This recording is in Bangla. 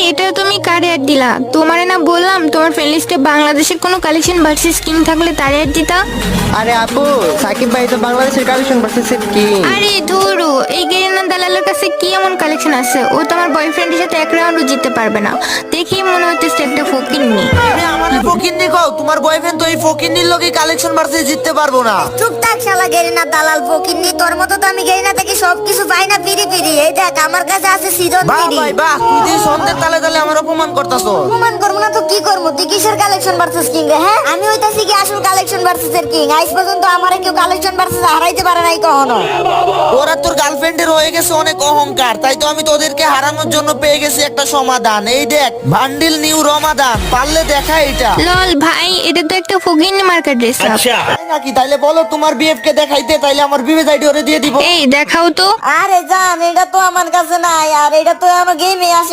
এটা তুমি কারে অ্যাড দিলা? তোমারে না বললাম তোমার ফ্রেন্ড লিস্টে বাংলাদেশের কোনো কালেকশন ভার্সেস কিং থাকলে তারে অ্যাড দিতা। আরে আপু, সাকিব ভাই তো বাংলাদেশের কালেকশন ভার্সেস কিং। আরে ধুরু, এই গেরিনা দালালের কাছে কি এমন কালেকশন আছে? ও তো আমার বয়ফ্রেন্ডের সাথে এক রাউন্ডও জিততে পারবে না। দেখি মনে হচ্ছে একটা ফকিন্নি। আরে আমারে ফকিন্নি কও, তোমার বয়ফ্রেন্ড তো এই ফকিন্নির লগে কালেকশন ভার্সেস জিততে পারবো না। চুপ থাক শালা গেরিনা দালাল ফকিন্নি, তোর মতো তো আমি গেরিনা থেকে সবকিছু পাই না ফিরি ফিরি। এই দেখ আমার কাছে আছে সিজন বাহ ফিরি। ভাই বাহ, তুই যে সন্ধ্যের তালে তালে আমার অপমান করতাছো। অপমান করবো না তো কি করবো? তুই কিসের কালেকশন ভার্সেস কিং রে? হ্যাঁ, আমি হইতাছি কি আসল কালেকশন ভার্সেস এর কিং। আজ পর্যন্ত আমারে কেউ কালেকশন ভার্সেস হারাইতে পারে নাই কখনো। ওরা তোর গার্লফ্রেন্ডের হয়ে গেছে অনেক অহংকার, তাই তো আমি তোদেরকে হারানোর জন্য পেয়ে গেছি একটা সমাধান। এই দেখ, ভান্ডিল নিউ রমাদান, পারলে দেখা এটা। লল ভাই, এটা তো একটা ফকিন্নি মার্কেট ড্রেস আপ। তাই নাকি? তাইলে বলো তোমার বিএফ কে দেখাইতে, তাইলে আমার বিএফ আইডি ওরে দিয়ে দিব। এই দেখাও তো। আরে জান, এটা তো আমার কাছে নাই, আর এটা তো আমার গেমে আসে